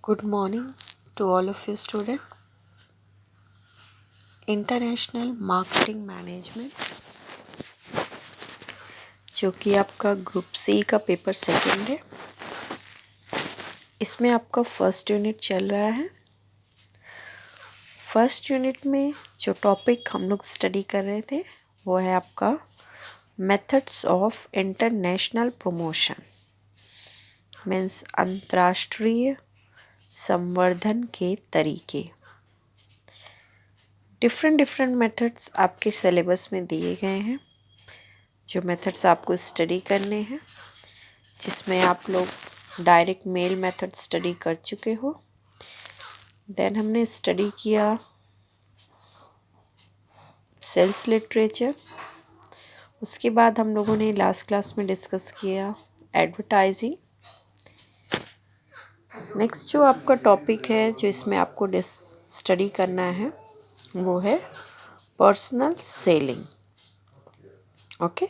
Good morning to all of you students. International marketing management जो कि आपका group C का पेपर सेकंड है, इसमें आपका फर्स्ट यूनिट चल रहा है। फर्स्ट यूनिट में जो टॉपिक हम लोग स्टडी कर रहे थे वो है आपका methods of international promotion, means अंतर्राष्ट्रीय संवर्धन के तरीके। डिफरेंट मेथड्स आपके सिलेबस में दिए गए हैं, जो मेथड्स आपको स्टडी करने हैं, जिसमें आप लोग डायरेक्ट मेल मेथड स्टडी कर चुके हो। देन हमने स्टडी किया सेल्स लिटरेचर। उसके बाद हम लोगों ने लास्ट क्लास में डिस्कस किया एडवर्टाइजिंग। नेक्स्ट जो आपका टॉपिक है जो इसमें आपको स्टडी करना है वो है पर्सनल सेलिंग। ओके,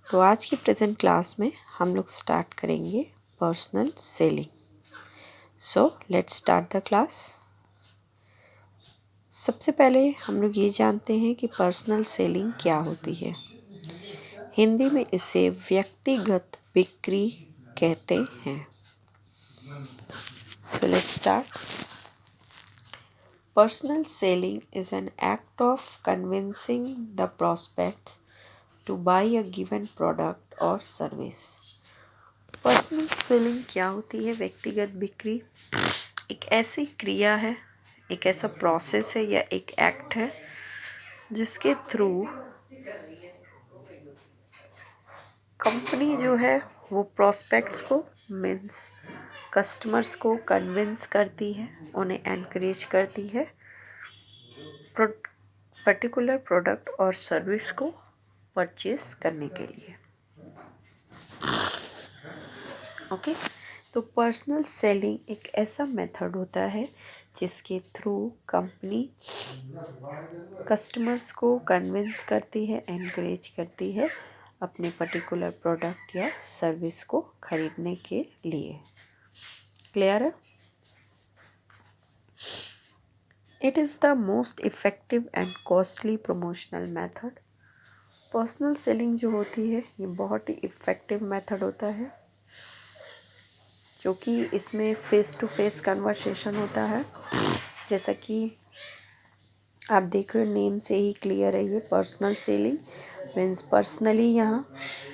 तो आज की प्रेजेंट क्लास में हम लोग स्टार्ट करेंगे personal selling. So let's start the class. सबसे पहले हम लोग ये जानते हैं कि पर्सनल सेलिंग क्या होती है। हिंदी में इसे व्यक्तिगत बिक्री कहते हैं। So let's start. Personal selling is an act of convincing the prospects to buy a given product or service. Personal selling क्या होती है? व्यक्तिगत बिक्री एक ऐसी क्रिया है, एक ऐसा प्रोसेस है या एक एक्ट है जिसके थ्रू कंपनी जो है वो प्रोस्पेक्ट्स को मीन्स कस्टमर्स को कन्विंस करती है, उन्हें एनकरेज करती है पर्टिकुलर प्रोडक्ट और सर्विस को परचेस करने के लिए। ओके, तो पर्सनल सेलिंग एक ऐसा मेथड होता है जिसके थ्रू कंपनी कस्टमर्स को कन्विंस करती है, एनकरेज करती है अपने पर्टिकुलर प्रोडक्ट या सर्विस को खरीदने के लिए। क्लियर है? It is the most effective and costly promotional method. Personal selling जो होती है ये बहुत ही इफ़ेक्टिव मेथड होता है क्योंकि इसमें फ़ेस टू फेस कन्वर्सेशन होता है। जैसा कि आप देख रहे हो नेम से ही क्लियर है, ये पर्सनल सेलिंग मीन्स पर्सनली यहाँ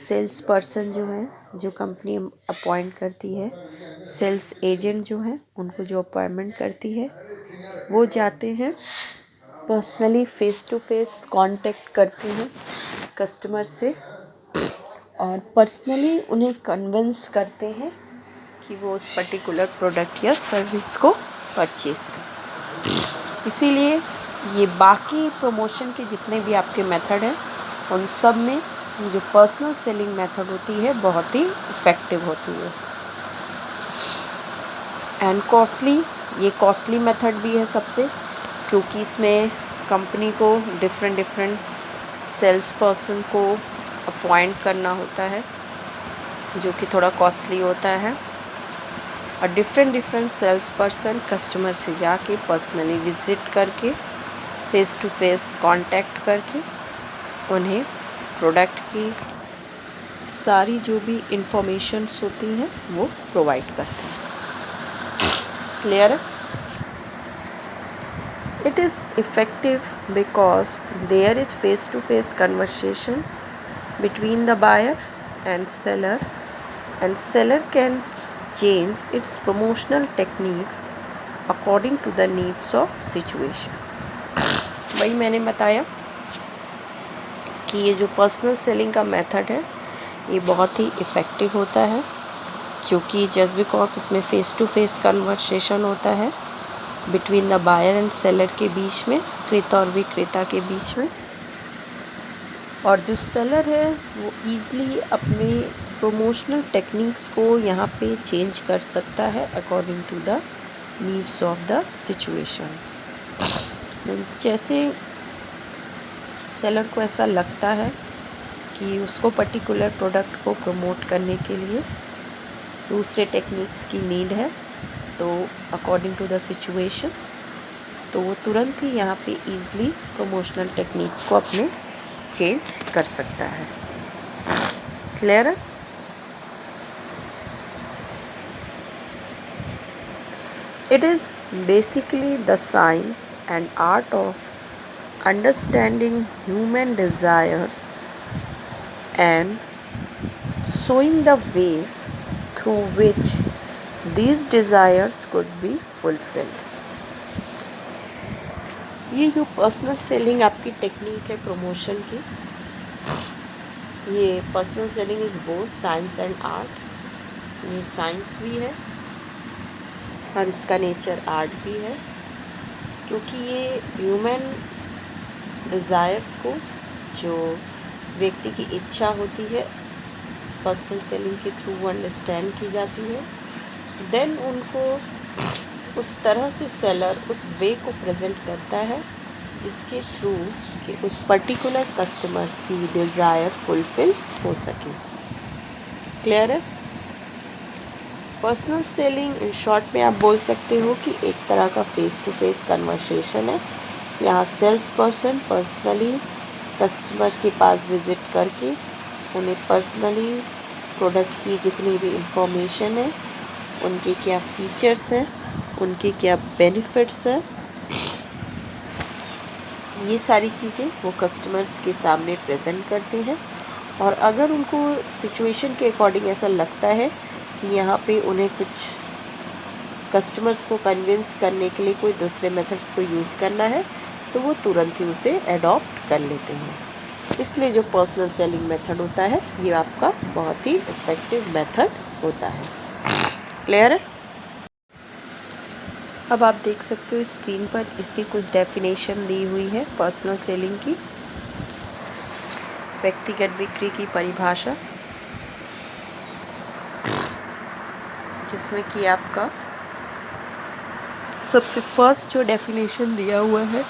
सेल्स पर्सन जो है, जो कंपनी अपॉइंट करती है, सेल्स एजेंट जो है उनको जो अपॉइंटमेंट करती है वो जाते हैं personally face to face contact करते हैं कस्टमर से और पर्सनली उन्हें कन्विंस करते हैं कि वो उस पर्टिकुलर प्रोडक्ट या सर्विस को परचेज़ करें। इसीलिए ये बाकी प्रमोशन के जितने भी आपके मेथड हैं उन सब में ये जो पर्सनल सेलिंग मेथड होती है बहुत ही इफ़ेक्टिव होती है एंड कॉस्टली। ये कॉस्टली मेथड भी है सबसे, क्योंकि इसमें कंपनी को डिफरेंट सेल्स पर्सन को अपॉइंट करना होता है जो कि थोड़ा कॉस्टली होता है और डिफरेंट सेल्स पर्सन कस्टमर से जाके पर्सनली विज़िट करके फ़ेस टू फेस कांटेक्ट करके उन्हें प्रोडक्ट की सारी जो भी इंफॉर्मेशंस होती हैं वो प्रोवाइड करते हैं। क्लियर है? It is effective because there is face-to-face conversation between the buyer and seller can change its promotional techniques according to the needs of situation. वही मैंने बताया कि ये जो पर्सनल सेलिंग का मेथड है ये बहुत ही इफ़ेक्टिव होता है क्योंकि जस्ट बिकॉज इसमें फ़ेस टू फेस कन्वर्सेशन होता है between the buyer and seller के बीच में, क्रेता और विक्रेता के बीच में, और जो सेलर है वो ईज़िली अपने प्रमोशनल टेक्निक्स को यहाँ पे चेंज कर सकता है according to the needs of the situation. Means जैसे सेलर को ऐसा लगता है कि उसको पर्टिकुलर प्रोडक्ट को प्रमोट करने के लिए दूसरे टेक्निक्स की नीड है, तो अकॉर्डिंग टू द सिचुएशंस, तो वो तुरंत ही यहाँ पे ईज़िली प्रमोशनल टेक्निक्स को अपने चेंज कर सकता है। क्लियर है? It is basically the science and art of understanding human desires and showing the ways through which these desires could be fulfilled. ये जो पर्सनल सेलिंग आपकी टेक्निक है प्रमोशन की, ये personal selling is both science and art. ये science भी है और इसका नेचर आर्ट भी है, क्योंकि ये ह्यूमन डिज़ायर्स को, जो व्यक्ति की इच्छा होती है, पर्सनल सेलिंग के थ्रू अंडरस्टैंड की जाती है। देन उनको उस तरह से सेलर उस वे को प्रेजेंट करता है जिसके थ्रू कि उस पर्टिकुलर कस्टमर्स की डिज़ायर फुलफ़िल हो सके। क्लियर है? पर्सनल सेलिंग इन शॉर्ट में आप बोल सकते हो कि एक तरह का फेस टू फेस कन्वर्सेशन है। यहाँ सेल्स पर्सन पर्सनली कस्टमर के पास विज़िट करके उन्हें पर्सनली प्रोडक्ट की जितनी भी इंफॉर्मेशन है, उनके क्या फीचर्स हैं, उनके क्या बेनिफिट्स हैं, ये सारी चीज़ें वो कस्टमर्स के सामने प्रेजेंट करते हैं। और अगर उनको सिचुएशन के अकॉर्डिंग ऐसा लगता है कि यहाँ पे उन्हें कुछ कस्टमर्स को कन्विंस करने के लिए कोई दूसरे मेथड्स को यूज़ करना है, तो वो तुरंत ही उसे एडॉप्ट कर लेते हैं। इसलिए जो पर्सनल सेलिंग मेथड होता है, ये आपका बहुत ही इफ़ेक्टिव मेथड होता है। क्लियर है? अब आप देख सकते हो स्क्रीन पर इसकी कुछ डेफिनेशन दी हुई है पर्सनल सेलिंग की। व्यक्तिगत बिक्री की परिभाषा, जिसमें कि आपका सबसे फर्स्ट जो डेफिनेशन दिया हुआ है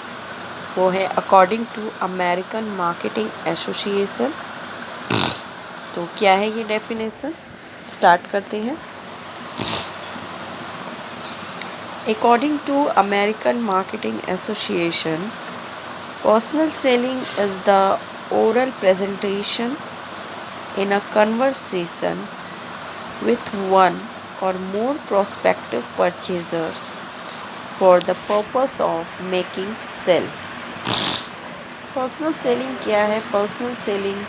वो है according to American marketing association. तो क्या है ये डेफिनेशन? स्टार्ट करते हैं। According to American marketing association, personal selling is the oral presentation in a conversation with one or more prospective purchasers for the purpose of making sell। Personal selling क्या है? Personal selling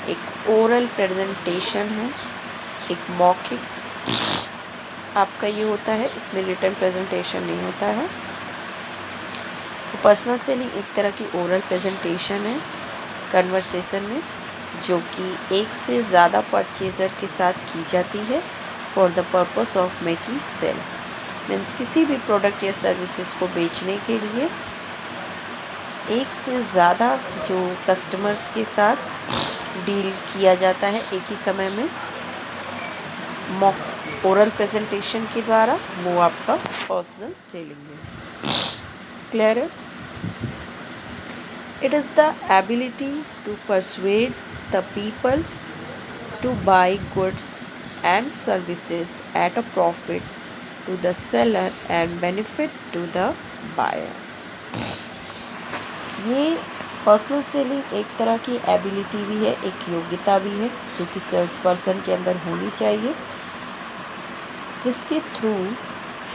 एक oral presentation है, एक मौखिक आपका ये होता है, इसमें रिटन प्रेजेंटेशन नहीं होता है। तो पर्सनल सेलिंग एक तरह की ओरल प्रेजेंटेशन है कन्वर्सेशन में, जो कि एक से ज़्यादा परचेज़र के साथ की जाती है for the purpose of making sale. Means किसी भी प्रोडक्ट या सर्विसेज को बेचने के लिए एक से ज़्यादा जो कस्टमर्स के साथ डील किया जाता है एक ही समय में ओरल प्रेजेंटेशन के द्वारा, वो आपका पर्सनल सेलिंग है। क्लियर है? It is the ability to persuade the people to buy goods and services at a profit to the seller and benefit to the buyer। ये पर्सनल सेलिंग एक तरह की एबिलिटी भी है, एक योग्यता भी है जो कि सेल्स पर्सन के अंदर होनी चाहिए, जिसके थ्रू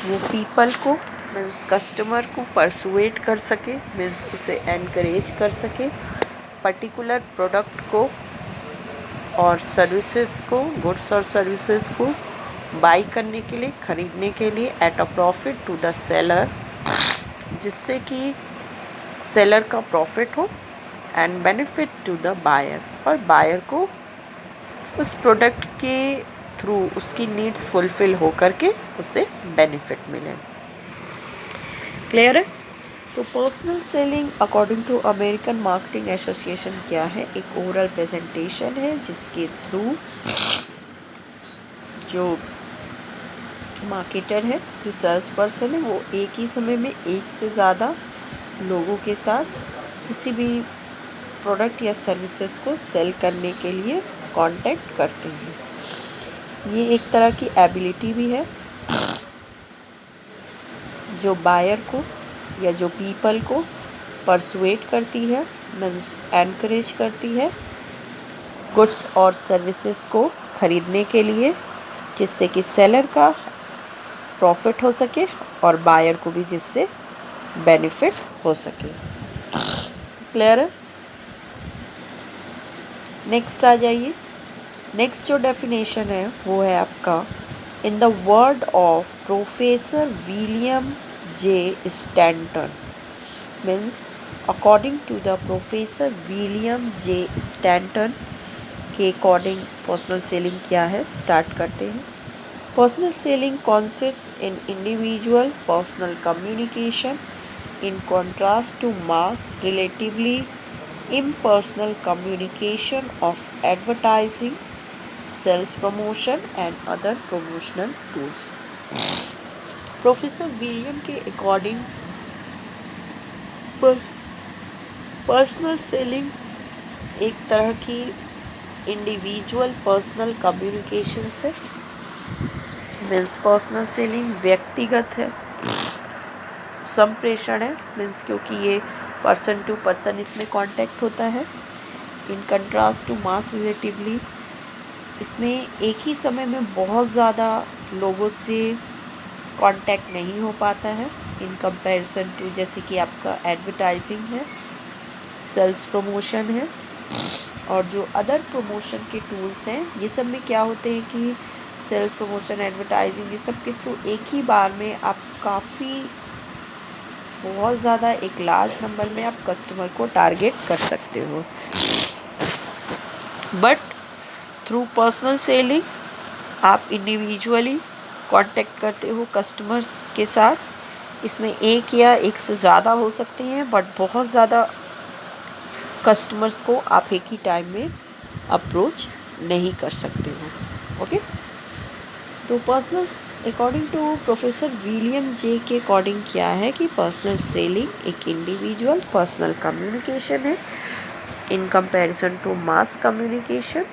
वो पीपल को मीन्स कस्टमर को परसुएट कर सके, मीन्स उसे एनकरेज कर सके पर्टिकुलर प्रोडक्ट को और सर्विसेज को, गुड्स और सर्विसेज को बाई करने के लिए, ख़रीदने के लिए at a profit to the seller, जिससे कि सेलर का प्रॉफिट हो, and benefit to the buyer, और बायर को उस प्रोडक्ट के थ्रू उसकी नीड्स फुलफ़िल हो करके उसे बेनिफिट मिले। क्लियर है? तो personal selling according to American marketing association क्या है? एक ओरल प्रेजेंटेशन है जिसके थ्रू जो मार्केटर है, जो सेल्स पर्सन है, वो एक ही समय में एक से ज़्यादा लोगों के साथ किसी भी प्रोडक्ट या सर्विसेज को सेल करने के लिए कांटेक्ट करते हैं। ये एक तरह की एबिलिटी भी है जो बायर को या जो पीपल को परसुएट करती है, मीन्स एनकरेज करती है गुड्स और सर्विसेज को खरीदने के लिए, जिससे कि सेलर का प्रॉफिट हो सके और बायर को भी जिससे बेनिफिट हो सके। क्लियर है? नेक्स्ट आ जाइए। नेक्स्ट जो डेफिनेशन है वो है आपका, in the word of professor William J Stanton, means according to the professor William J Stanton के अकॉर्डिंग पर्सनल सेलिंग क्या है, स्टार्ट करते हैं। Personal selling consists in individual personal communication in contrast to mass relatively impersonal communication of advertising, sales promotion and other promotional tools. Professor William के according personal selling एक तरह की individual personal communication से, means personal selling व्यक्तिगत है, संप्रेषण है, means क्योंकि ये पर्सन टू पर्सन इसमें कांटेक्ट होता है। In contrast to mass relatively, इसमें एक ही समय में बहुत ज़्यादा लोगों से कांटेक्ट नहीं हो पाता है। इन कंपैरिजन टू, जैसे कि आपका एडवर्टाइजिंग है, सेल्स प्रमोशन है और जो अदर प्रमोशन के टूल्स हैं, ये सब में क्या होते हैं कि सेल्स प्रमोशन, एडवर्टाइजिंग, ये सब के थ्रू एक ही बार में आप काफ़ी बहुत ज़्यादा एक लार्ज नंबर में आप कस्टमर को टारगेट कर सकते हो। बट थ्रू पर्सनल सेलिंग आप इंडिविजुअली कांटेक्ट करते हो कस्टमर्स के साथ। इसमें एक या एक से ज़्यादा हो सकते हैं, बट बहुत ज़्यादा कस्टमर्स को आप एक ही टाइम में अप्रोच नहीं कर सकते हो। ओके, तो personal according to professor William J के अकॉर्डिंग क्या है कि पर्सनल सेलिंग एक इंडिविजुअल पर्सनल कम्युनिकेशन है in comparison to mass communication,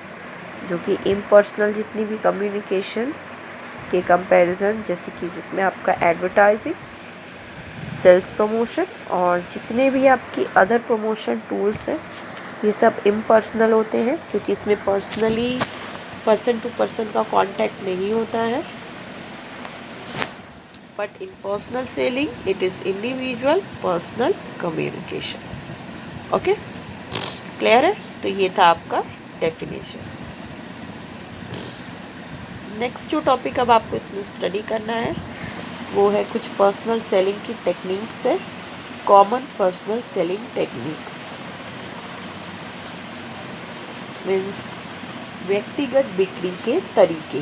जो कि इम्पर्सनल जितनी भी कम्युनिकेशन के कंपैरिजन, जैसे कि जिसमें आपका एडवर्टाइजिंग, सेल्स प्रमोशन और जितने भी आपकी अदर प्रमोशन टूल्स हैं, ये सब इम्पर्सनल होते हैं क्योंकि इसमें पर्सनली पर्सन टू पर्सन का कांटेक्ट नहीं होता है। But in personal selling it is individual personal communication. Okay, clear है? तो ये था आपका डेफिनेशन। नेक्स्ट जो टॉपिक अब आपको इसमें स्टडी करना है वो है कुछ पर्सनल सेलिंग की टेक्निक्स है, common personal selling techniques, means व्यक्तिगत बिक्री के तरीके।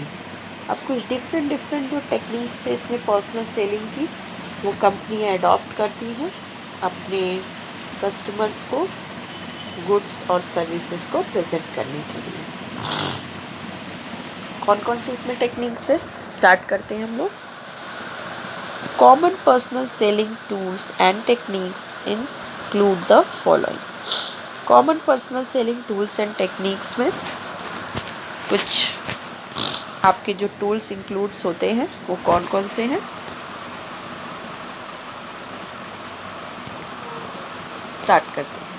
अब कुछ डिफरेंट जो टेक्निक्स है इसमें पर्सनल सेलिंग की, वो कंपनियाँ अडॉप्ट करती हैं अपने कस्टमर्स को गुड्स और सर्विसेज को प्रेजेंट करने के लिए। कौन कौन सी इसमें टेक्निक्स है, स्टार्ट करते हैं हम लोग। Common personal selling tools and techniques include the following. Common personal selling tools and techniques में कुछ आपके जो टूल्स इंक्लूड्स होते हैं वो कौन कौन से हैं, स्टार्ट करते हैं।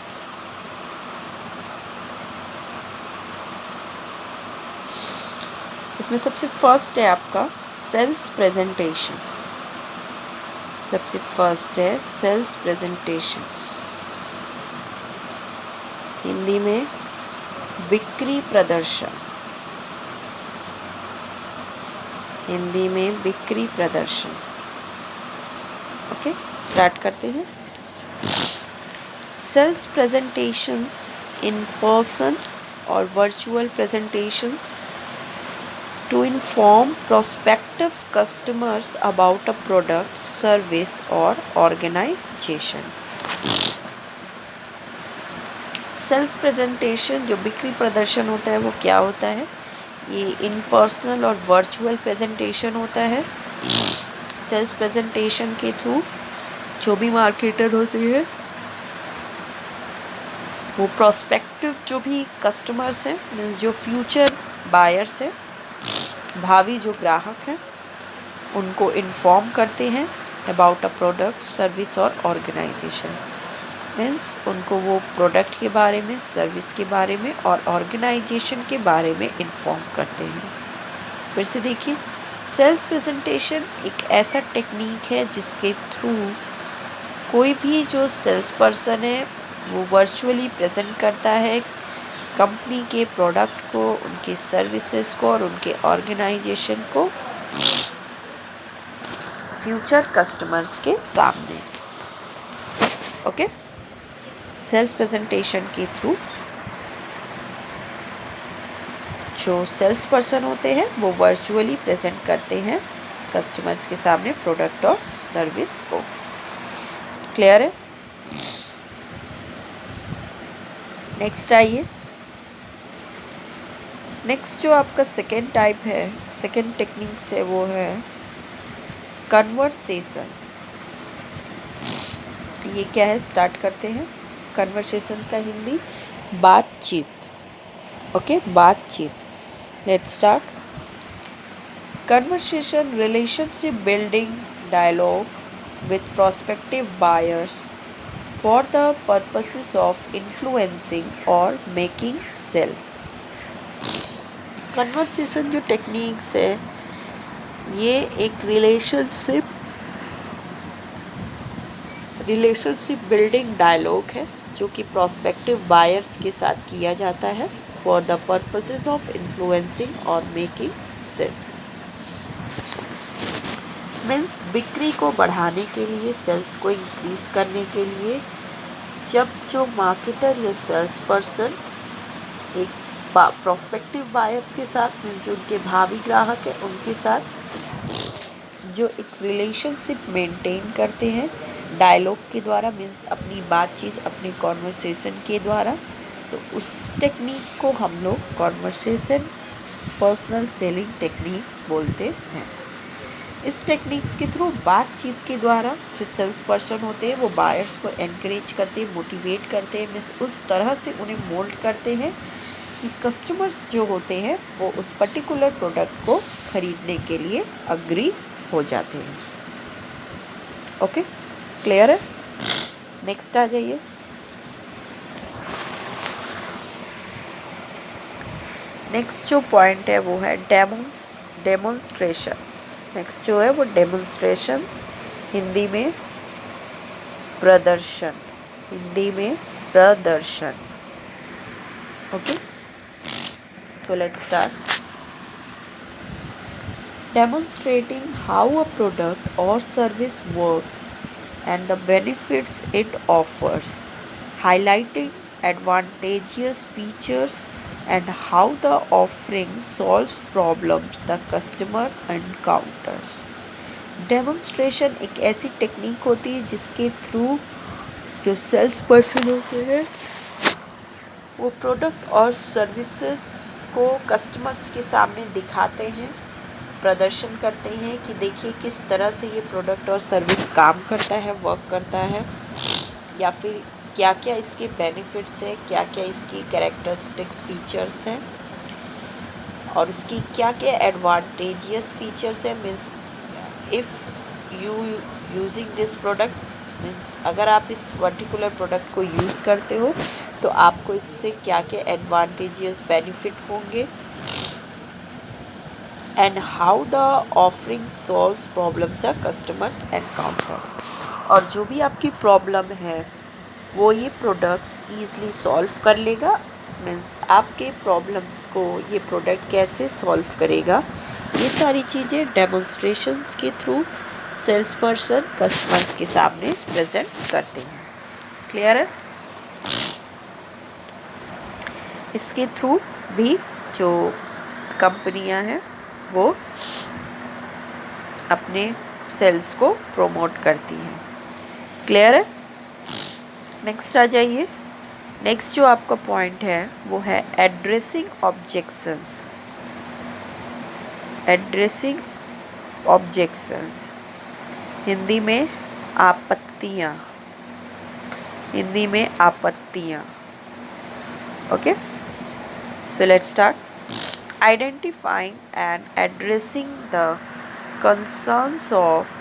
इसमें सबसे फर्स्ट है आपका सेल्स प्रेजेंटेशन। सबसे फर्स्ट है सेल्स प्रेजेंटेशन, हिंदी में बिक्री प्रदर्शन। हिंदी में बिक्री प्रदर्शन। ओके, स्टार्ट करते हैं। सेल्स प्रेजेंटेशंस इन पर्सन और virtual presentations to inform prospective customers about a product, service or organization. Sales presentation जो बिक्री प्रदर्शन होता है वो क्या होता है, ये इन पर्सनल और वर्चुअल प्रेजेंटेशन होता है। सेल्स प्रेजेंटेशन के थ्रू जो भी मार्केटर होते हैं वो प्रोस्पेक्टिव जो भी कस्टमर्स हैं, मीन्स जो फ्यूचर बायर्स हैं, भावी जो ग्राहक हैं, उनको इन्फॉर्म करते हैं अबाउट अ प्रोडक्ट, सर्विस और ऑर्गेनाइजेशन। मीन्स उनको वो प्रोडक्ट के बारे में, सर्विस के बारे में और ऑर्गेनाइजेशन के बारे में इन्फॉर्म करते हैं। फिर से देखिए, सेल्स प्रेजेंटेशन एक ऐसा टेक्निक है जिसके थ्रू कोई भी जो सेल्स पर्सन है वो वर्चुअली प्रेजेंट करता है कंपनी के प्रोडक्ट को, उनके सर्विसेज को और उनके ऑर्गेनाइजेशन को फ्यूचर कस्टमर्स के सामने। ओके, सेल्स प्रेजेंटेशन के थ्रू जो सेल्स पर्सन होते हैं वो वर्चुअली प्रेजेंट करते हैं कस्टमर्स के सामने प्रोडक्ट और सर्विस को। क्लियर है? नेक्स्ट आइए, नेक्स्ट जो आपका सेकेंड टाइप है, सेकेंड टेक्निक्स है, वो है कन्वर्सेशंस। ये क्या है, स्टार्ट करते हैं। कन्वर्सेशन का हिंदी बातचीत। ओके, बातचीत। Let's start. Conversation relationship building dialogue with prospective buyers for the purposes of influencing or making sales। Conversation जो टेक्निक्स है ये एक रिलेशनशिप बिल्डिंग डायलॉग है जो कि प्रोस्पेक्टिव बायर्स के साथ किया जाता है for the purposes of influencing और मेकिंग सेल्स। मीन्स बिक्री को बढ़ाने के लिए, सेल्स को इंक्रीज करने के लिए जब जो मार्केटर या सेल्स पर्सन एक प्रोस्पेक्टिव बायर्स के साथ, मीन्स जो उनके भावी ग्राहक है उनके साथ जो एक रिलेशनशिप मेंटेन करते हैं डायलॉग के द्वारा, मीन्स अपनी बातचीत, अपने कॉन्वर्सेशन के द्वारा, तो उस टेक्निक को हम लोग कॉन्वर्सेशन पर्सनल सेलिंग टेक्निक्स बोलते हैं। इस टेक्निक्स के थ्रू बातचीत के द्वारा जो सेल्स पर्सन होते हैं वो बायर्स को एनकरेज करते हैं, मोटिवेट करते हैं, उस तरह से उन्हें मोल्ड करते हैं कि कस्टमर्स जो होते हैं वो उस पर्टिकुलर प्रोडक्ट को खरीदने के लिए अग्री हो जाते हैं। ओके, क्लियर है? नेक्स्ट आ जाइए। नेक्स्ट जो पॉइंट है वो है डेमोन्स्ट्रेशंस। नेक्स्ट जो है वो डेमोन्स्ट्रेशन, हिंदी में प्रदर्शन। हिंदी में प्रदर्शन। Okay, so let's start. Demonstrating how a product or service works and the benefits it offers, highlighting advantageous features and how the offering solves problems the customer encounters। Demonstration एक ऐसी technique होती है जिसके through जो sales person होते हैं वो product और सर्विसेज को कस्टमर्स के सामने दिखाते हैं, प्रदर्शन करते हैं कि देखिए किस तरह से ये प्रोडक्ट और सर्विस काम करता है, वर्क करता है, या फिर क्या क्या इसके बेनिफिट्स हैं, क्या क्या इसकी कैरेक्टरिस्टिक्स फीचर्स हैं और उसकी क्या क्या एडवांटेजियस फीचर्स हैं। Means if you using this product, means अगर आप इस पर्टिकुलर प्रोडक्ट को यूज़ करते हो तो आपको इससे क्या क्या एडवांटेजियस बेनिफिट होंगे, and how the offering solves problem the customers encounters. और जो भी आपकी प्रॉब्लम है वो ये प्रोडक्ट्स ईज़िली सॉल्व कर लेगा। मीन्स आपके प्रॉब्लम्स को ये प्रोडक्ट कैसे सॉल्व करेगा, ये सारी चीज़ें डेमोन्स्ट्रेशंस के थ्रू सेल्स पर्सन कस्टमर्स के सामने प्रेजेंट करते हैं। क्लियर है? इसके थ्रू भी जो कंपनियां हैं वो अपने सेल्स को प्रमोट करती हैं। क्लियर है? नेक्स्ट आ जाइए। नेक्स्ट जो आपका पॉइंट है वो है addressing objections. Addressing objections, Hindi में आपत्तियाँ। हिंदी में आपत्तियाँ। Okay, so let's start. Identifying and addressing the concerns of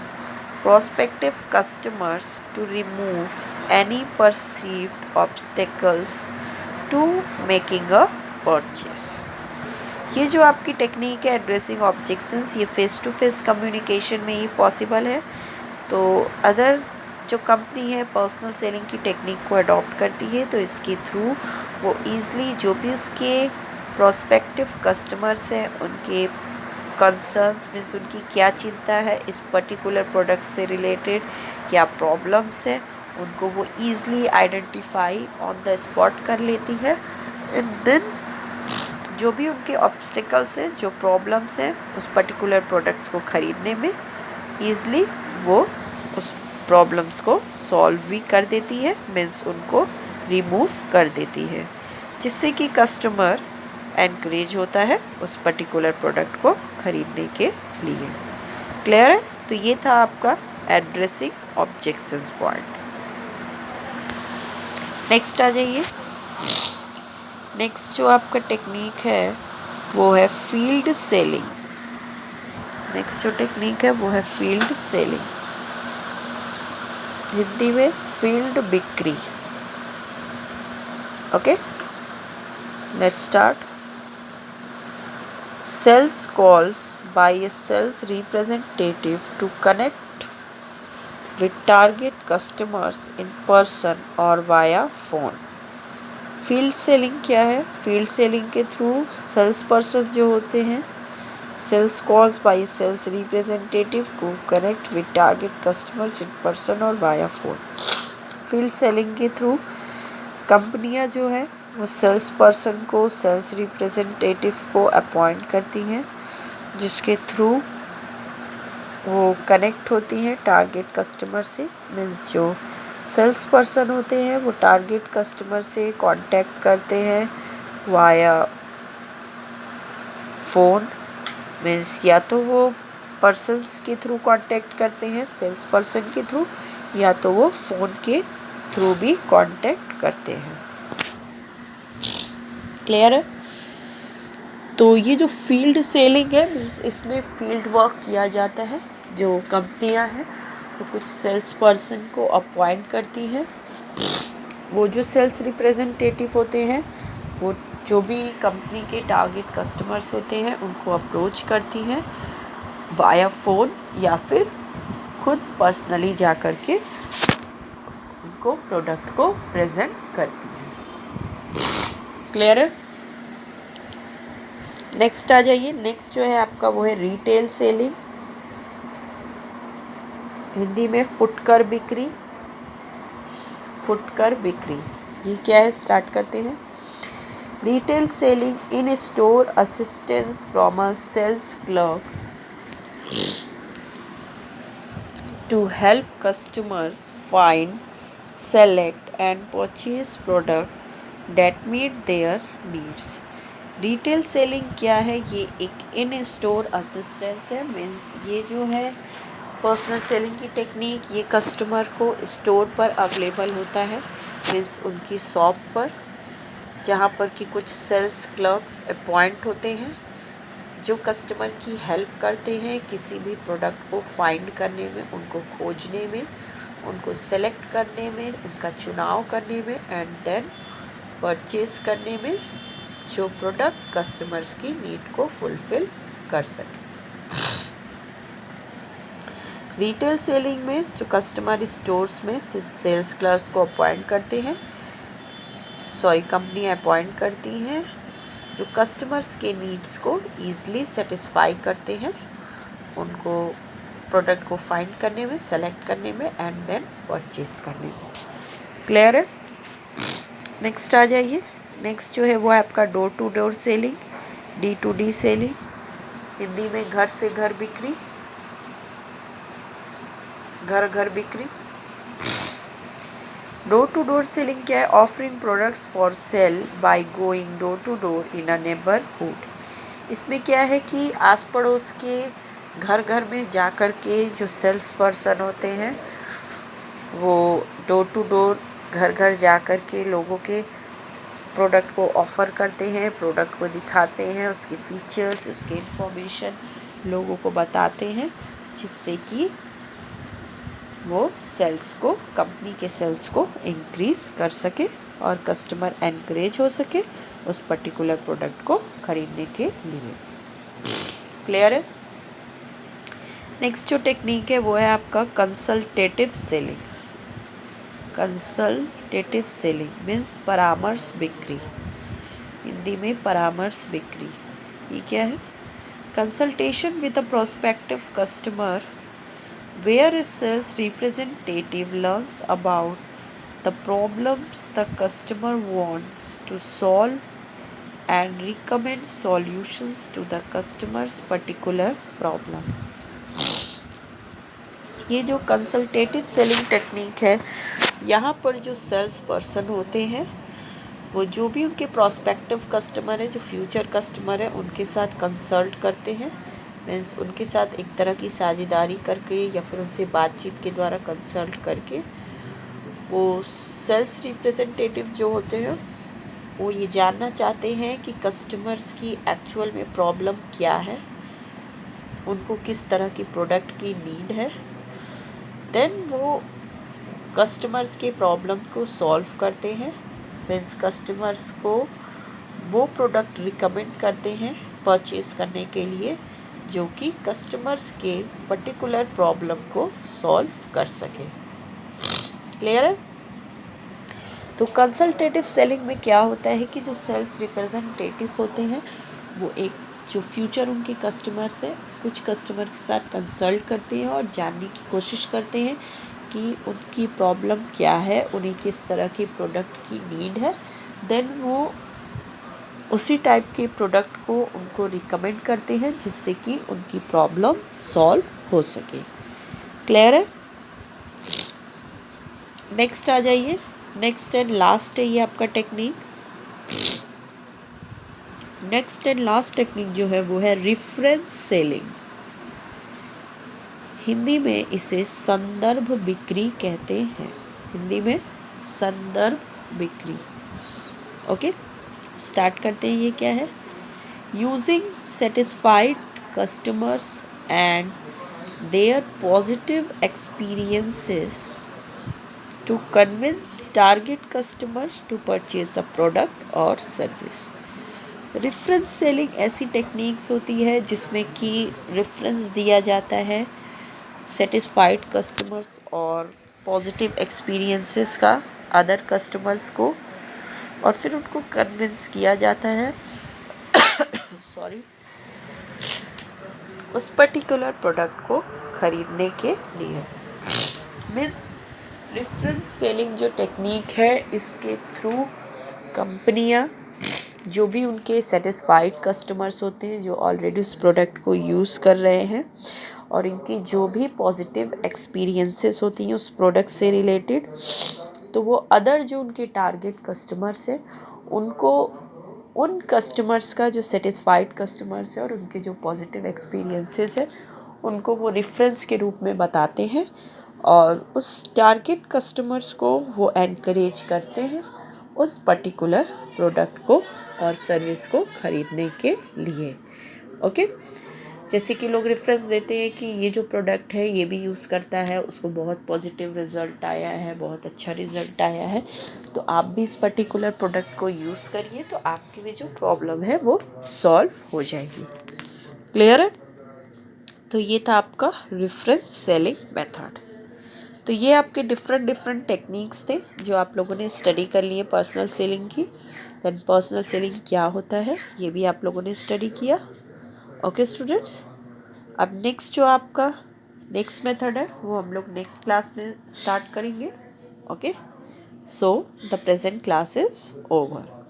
prospective customers to remove any perceived obstacles to making a purchase. ये जो आपकी टेक्निक है एड्रेसिंग ऑब्जेक्शंस, ये फेस टू फेस कम्युनिकेशन में ही पॉसिबल है। तो अदर जो कंपनी है पर्सनल सेलिंग की टेक्निक को अडॉप्ट करती है, तो इसके थ्रू वो ईज़िली जो भी उसके प्रोस्पेक्टिव कस्टमर्स हैं उनके कंसर्न्स मीन्स उनकी क्या चिंता है इस पर्टिकुलर प्रोडक्ट से रिलेटेड, क्या प्रॉब्लम्स हैं, उनको वो easily identify on the spot कर लेती है। एंड देन जो भी उनके ऑब्स्टिकल्स हैं, जो प्रॉब्लम्स हैं उस पर्टिकुलर प्रोडक्ट्स को ख़रीदने में, ईज़िली वो उस प्रॉब्लम्स को सॉल्व भी कर देती है, मीन्स उनको रिमूव कर देती है, जिससे कि कस्टमर एनकरेज होता है उस पर्टिकुलर प्रोडक्ट को ख़रीदने के लिए। क्लियर है? तो ये था आपका एड्रेसिंग ऑब्जेक्शंस पॉइंट। नेक्स्ट आ जाइए। नेक्स्ट जो आपका टेक्निक है वो है फील्ड सेलिंग। नेक्स्ट जो टेक्निक है वो है फील्ड सेलिंग, हिंदी में फील्ड बिक्री। Okay, let's start. Sales calls by a sales representative to connect with target customers in person or via phone. Field selling क्या है? फील्ड सेलिंग के थ्रू सेल्स पर्सन जो होते हैं, sales calls by sales representative को connect with target customers in person और via phone. Field selling के through कंपनियां जो है वो सेल्स पर्सन को, सेल्स रिप्रेजेंटेटिव को अपॉइंट करती हैं, जिसके थ्रू वो कनेक्ट होती हैं टारगेट कस्टमर से। मीन्स जो सेल्स पर्सन होते हैं वो टारगेट कस्टमर से कांटेक्ट करते हैं वाया फ़ोन, मीन्स या तो वो पर्सन्स के थ्रू कांटेक्ट करते हैं सेल्स पर्सन के थ्रू, या तो वो फ़ोन के थ्रू भी कांटेक्ट करते हैं। क्लियर है? तो ये जो फील्ड सेलिंग है मीन्स इसमें फील्ड वर्क किया जाता है। जो कंपनियां हैं वो कुछ सेल्स पर्सन को अपॉइंट करती है, वो जो सेल्स रिप्रेजेंटेटिव होते हैं वो जो भी कंपनी के टारगेट कस्टमर्स होते हैं उनको अप्रोच करती हैं वाया फ़ोन, या फिर खुद पर्सनली जा कर के उनको प्रोडक्ट को प्रेजेंट करती है। क्लियर है? नेक्स्ट आ जाइए। नेक्स्ट जो है आपका वो है रिटेल सेलिंग, हिंदी में फुटकर बिक्री। फुटकर बिक्री ये क्या है? स्टार्ट करते हैं। Retail selling in store assistance from a sales clerks to help customers find, select and purchase product that meet their needs. Retail selling क्या है? ये एक इन स्टोर असिस्टेंस है। मीन्स ये जो है पर्सनल सेलिंग की टेक्निक, ये कस्टमर को स्टोर पर अवेलेबल होता है, मीन्स उनकी शॉप पर, जहाँ पर कि कुछ सेल्स क्लर्क्स अपॉइंट होते हैं जो कस्टमर की हेल्प करते हैं किसी भी प्रोडक्ट को फाइंड करने में, उनको खोजने में, उनको सेलेक्ट करने में, उनका चुनाव करने में, एंड देन परचेस करने में, जो प्रोडक्ट कस्टमर्स की नीड को फुलफिल कर सके। रिटेल सेलिंग में जो कस्टमर स्टोर्स में सेल्स क्लर्क्स को अपॉइंट करते हैं, कंपनी अपॉइंट करती हैं जो कस्टमर्स के नीड्स को ईज़िली सेटिस्फाई करते हैं, उनको प्रोडक्ट को फाइंड करने में, सेलेक्ट करने में, एंड देन परचेस करने में। क्लियर है? नेक्स्ट आ जाइए। नेक्स्ट जो है वो है आपका door to door selling, D2D selling, Hindi में घर से घर बिक्री, घर घर बिक्री। डोर टू डोर सेलिंग क्या है? Offering products for sale by going door to door in a neighbourhood. इसमें क्या है कि आस पड़ोस के घर घर में जा कर के जो सेल्स पर्सन होते हैं वो डोर टू डोर, घर घर जा कर के लोगों के प्रोडक्ट को ऑफ़र करते हैं, प्रोडक्ट को दिखाते हैं, उसके फीचर्स, उसके इंफॉर्मेशन लोगों को बताते हैं, जिससे कि वो सेल्स को, कंपनी के सेल्स को इंक्रीज कर सके और कस्टमर एनकरेज हो सके उस पर्टिकुलर प्रोडक्ट को खरीदने के लिए। क्लियर है? नेक्स्ट जो टेक्निक है वो है आपका consultative selling. Consultative selling means परामर्श बिक्री, हिंदी में परामर्श बिक्री। ये क्या है? Consultation with a prospective customer where a sales representative learns about the problems the customer wants to solve and recommend solutions to the customer's particular problem। ये जो कंसल्टेटिव सेलिंग टेक्निक है, यहाँ पर जो सेल्स पर्सन होते हैं वो जो भी उनके प्रोस्पेक्टिव कस्टमर है, जो फ्यूचर कस्टमर है, उनके साथ कंसल्ट करते हैं। मीन्स उनके साथ एक तरह की साझेदारी करके या फिर उनसे बातचीत के द्वारा कंसल्ट करके वो सेल्स रिप्रेजेंटेटिव जो होते हैं वो ये जानना चाहते हैं कि कस्टमर्स की एक्चुअल में प्रॉब्लम क्या है, उनको किस तरह की प्रोडक्ट की नीड है। देन वो कस्टमर्स के प्रॉब्लम को सॉल्व करते हैं। मीन्स कस्टमर्स को वो प्रोडक्ट रिकमेंड करते हैं परचेज़ करने के लिए जो कि कस्टमर्स के पर्टिकुलर प्रॉब्लम को सॉल्व कर सके। क्लियर है? तो कंसल्टेटिव सेलिंग में क्या होता है कि जो सेल्स रिप्रेजेंटेटिव होते हैं वो एक जो फ्यूचर उनके कस्टमर्स है, कुछ कस्टमर के साथ कंसल्ट करते हैं और जानने की कोशिश करते हैं कि उनकी प्रॉब्लम क्या है, उन्हें किस तरह की प्रोडक्ट की नीड है। देन वो उसी टाइप के प्रोडक्ट को उनको रिकमेंड करते हैं जिससे कि उनकी प्रॉब्लम सॉल्व हो सके। क्लियर है? नेक्स्ट आ जाइए। नेक्स्ट एंड लास्ट है ये आपका technique. Next and last technique जो है वो है रेफरेंस सेलिंग। हिंदी में इसे संदर्भ बिक्री कहते हैं। हिंदी में संदर्भ बिक्री। ओके, स्टार्ट करते हैं। ये क्या है? Using satisfied customers and their positive experiences to convince target customers to purchase the product और सर्विस। रेफरेंस सेलिंग ऐसी टेक्निक्स होती है जिसमें कि रेफरेंस दिया जाता है सेटिस्फाइड कस्टमर्स और पॉजिटिव एक्सपीरियंसेस का अदर कस्टमर्स को, और फिर उनको कन्विंस किया जाता है सॉरी उस पर्टिकुलर प्रोडक्ट को खरीदने के लिए। मीन्स रेफरेंस सेलिंग जो टेक्निक है इसके थ्रू कंपनियां जो भी उनके सेटिस्फाइड कस्टमर्स होते हैं जो ऑलरेडी उस प्रोडक्ट को यूज़ कर रहे हैं और इनकी जो भी पॉजिटिव एक्सपीरियंसेस होती हैं उस प्रोडक्ट से रिलेटेड, तो वो अदर जो उनके टारगेट कस्टमर्स हैं उनको उन कस्टमर्स का जो सेटिस्फाइड कस्टमर्स है और उनके जो पॉजिटिव एक्सपीरियंसेस है उनको वो रेफरेंस के रूप में बताते हैं और उस टारगेट कस्टमर्स को वो एनकरेज करते हैं उस पर्टिकुलर प्रोडक्ट को और सर्विस को खरीदने के लिए। ओके, जैसे कि लोग रेफरेंस देते हैं कि ये जो प्रोडक्ट है ये भी यूज़ करता है, उसको बहुत पॉजिटिव रिज़ल्ट आया है, बहुत अच्छा रिज़ल्ट आया है, तो आप भी इस पर्टिकुलर प्रोडक्ट को यूज़ करिए तो आपकी भी जो प्रॉब्लम है वो सॉल्व हो जाएगी। क्लियर है? तो ये था आपका रेफरेंस सेलिंग मेथड। तो ये आपके डिफरेंट टेक्निक्स थे जो आप लोगों ने स्टडी कर लिए पर्सनल सेलिंग की। देन पर्सनल सेलिंग क्या होता है ये भी आप लोगों ने स्टडी किया। ओके स्टूडेंट्स, अब नेक्स्ट जो आपका नेक्स्ट मेथड है वो हम लोग नेक्स्ट क्लास में स्टार्ट करेंगे। Okay, so the present class is over.